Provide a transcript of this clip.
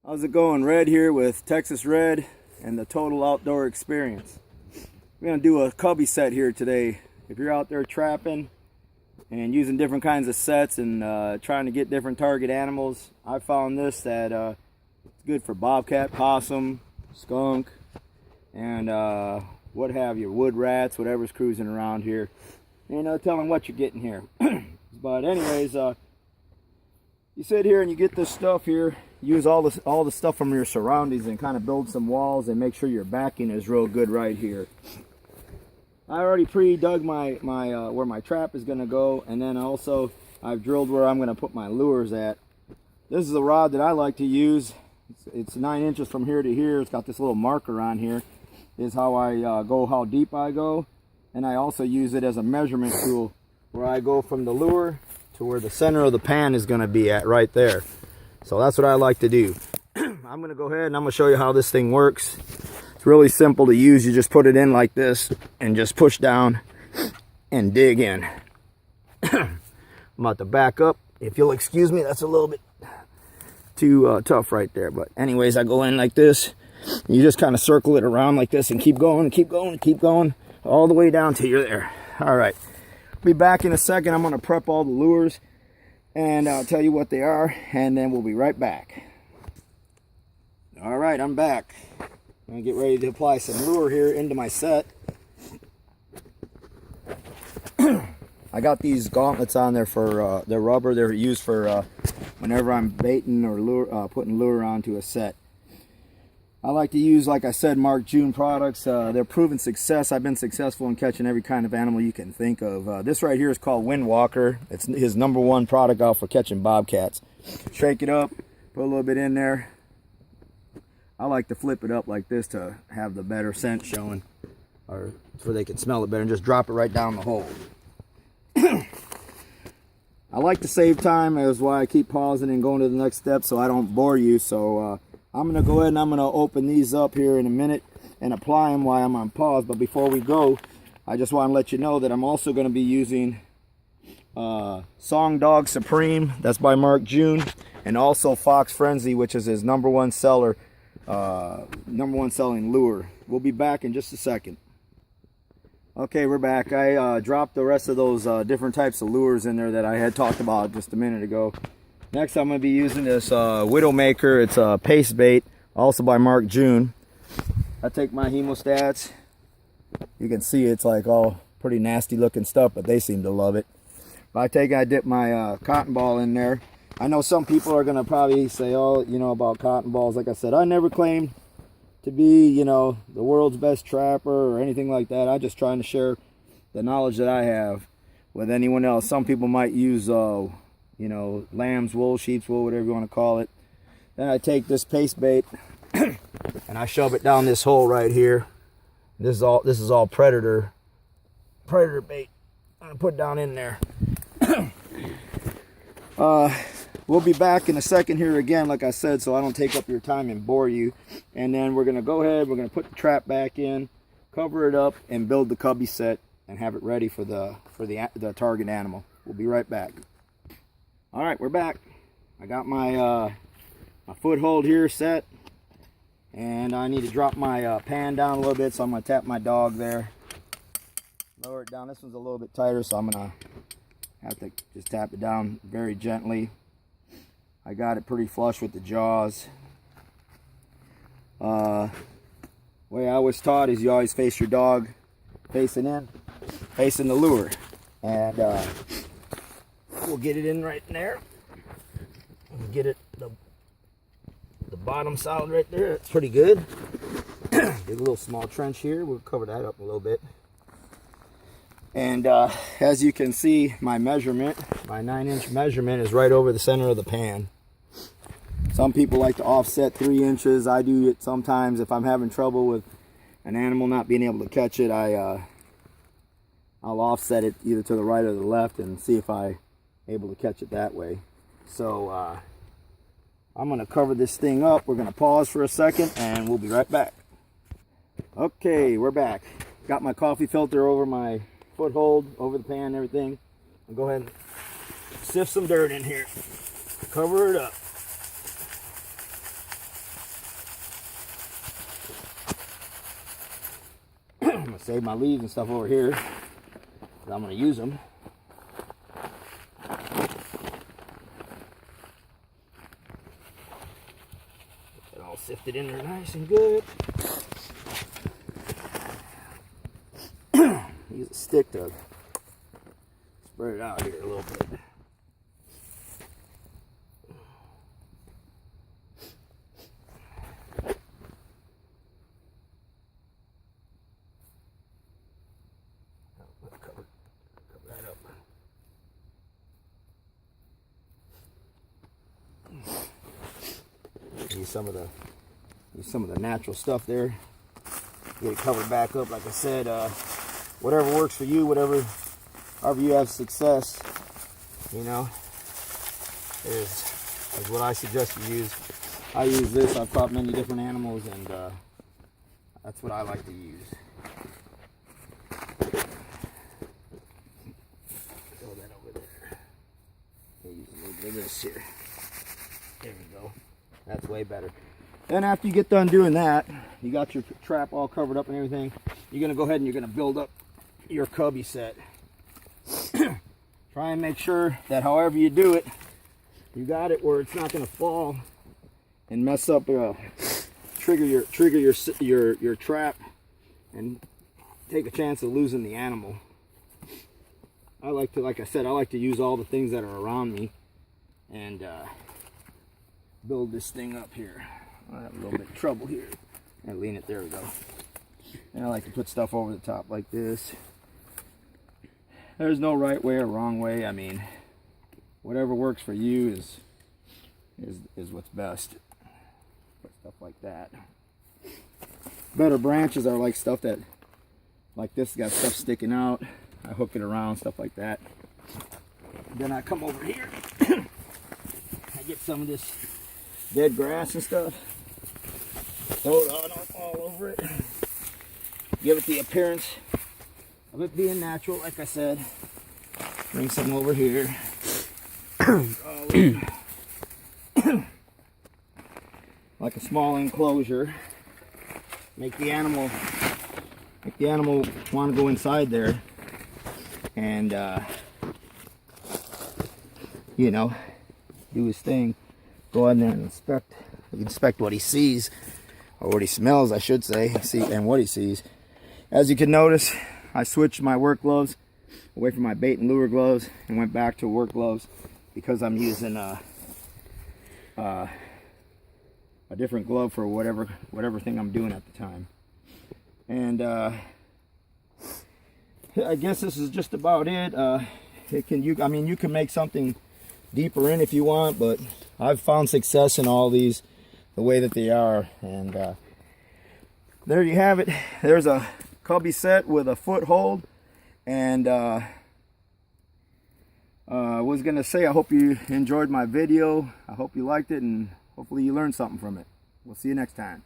How's it going? Red here with Texas Red and the Total Outdoor Experience. We're going to do a cubby set here today. If you're out there trapping and using different kinds of sets and trying to get different target animals, I found this that it's good for bobcat, possum, skunk, and what have you, wood rats, whatever's cruising around here. You know, telling what you're getting here. But anyways, you sit here and you get this stuff here. Use all the stuff from your surroundings and kind of build some walls and make sure your backing is real good right here. I already pre-dug my where my trap is going to go, and then also I've drilled where I'm going to put my lures at. This is a rod that I like to use. It's 9 inches from here to here. It's got this little marker on here. Is how I go, how deep I go, and I also use it as a measurement tool where I go from the lure to where the center of the pan is going to be at right there. So that's what I like to do. I'm going to go ahead and I'm going to show you how this thing works. It's really simple to use. You just put it in like this and just push down and dig in. I'm about to back up. If you'll excuse me, that's a little bit too tough right there. But anyways, I go in like this. You just kind of circle it around like this and keep going, keep going, keep going, all the way down till you're there. All right. Be back in a second. I'm going to prep all the lures and I'll tell you what they are, and then we'll be right back. All right, I'm back. I'm going to get ready to apply some lure here into my set. I got these gauntlets on there for they're rubber. They're used for whenever I'm baiting or putting lure onto a set. I like to use, like I said, Mark June products. They're proven success. I've been successful in catching every kind of animal you can think of. This right here is called Windwalker. It's his #1 product out for catching bobcats. Shake it up, put a little bit in there. I like to flip it up like this to have the better scent showing, or so they can smell it better, and just drop it right down the hole. I like to save time. That's why I keep pausing and going to the next step so I don't bore you. So I'm going to go ahead and I'm going to open these up here in a minute and apply them while I'm on pause. But before we go, I just want to let you know that I'm also going to be using Song Dog Supreme. That's by Mark June. And also Fox Frenzy, which is his #1 seller, #1 selling lure. We'll be back in just a second. Okay, we're back. I dropped the rest of those different types of lures in there that I had talked about just a minute ago. Next, I'm going to be using this Widowmaker. It's a paste bait, also by Mark June. I take my hemostats. You can see it's like all pretty nasty looking stuff, but they seem to love it. But I dip my cotton ball in there. I know some people are going to probably say, oh, you know, about cotton balls. Like I said, I never claimed to be, you know, the world's best trapper or anything like that. I'm just trying to share the knowledge that I have with anyone else. Some people might use you know, lamb's wool, sheep's wool, whatever you want to call it. Then I take this paste bait and I shove it down this hole right here. This is all predator bait. I put it down in there. We'll be back in a second here again, like I said, so I don't take up your time and bore you. And then we're gonna go ahead. We're gonna put the trap back in, cover it up, and build the cubby set and have it ready for the target animal. We'll be right back. All right, we're back. I got my foothold here set, and I need to drop my pan down a little bit, so I'm going to tap my dog there. Lower it down. This one's a little bit tighter, so I'm going to have to just tap it down very gently. I got it pretty flush with the jaws. Way I was taught is you always face your dog facing in, facing the lure. And we'll get it in right there. We'll get it the bottom solid right there. It's pretty good. Dig a little small trench here. We'll cover that up a little bit. And as you can see, my measurement, my 9-inch measurement is right over the center of the pan. Some people like to offset 3 inches. I do it sometimes if I'm having trouble with an animal not being able to catch it. I'll offset it either to the right or the left and see if I'm able to catch it that way. So I'm going to cover this thing up. We're going to pause for a second and we'll be right back. Okay, we're back. Got my coffee filter over my foothold, over the pan and everything. I'll go ahead and sift some dirt in here. Cover it up. save my leaves and stuff over here, 'cause I'm gonna use them. Get it all sifted in there nice and good. Use a stick to spread it out here a little bit. Cover that up. Use some of the natural stuff there. Get it covered back up, like I said. Whatever works for you, however you have success, you know, is what I suggest you use. I use this. I've caught many different animals, and that's what I like to use. Throw that over there. Use a little bit of this here. There we go. That's way better. Then after you get done doing that, you got your trap all covered up and everything, you're going to go ahead and you're going to build up your cubby set. Try and make sure that however you do it, you got it where it's not going to fall and mess up, trigger your trap and take a chance of losing the animal. Like I said, I like to use all the things that are around me and build this thing up here. I have a little bit of trouble here. And lean it, there we go. And I like to put stuff over the top like this. There's no right way or wrong way. I mean, whatever works for you is what's best. Put stuff like that. Better branches are like stuff that, like this, got stuff sticking out. I hook it around, stuff like that. Then I come over here. I get some of this dead grass and stuff. Throw it on all over it. Give it the appearance of it being natural, like I said. Bring some over here. Like a small enclosure. Make the animal want to go inside there, and you know, do his thing. Go in there and inspect what he sees, or what he smells, I should say, and what he sees. As you can notice, I switched my work gloves away from my bait and lure gloves and went back to work gloves because I'm using a different glove for whatever thing I'm doing at the time. And I guess this is just about it. I mean, you can make something deeper in if you want, but I've found success in all these the way that they are. And there you have it. There's a cubby set with a foothold. And I was gonna say, I hope you enjoyed my video. I hope you liked it, and hopefully you learned something from it. We'll see you next time.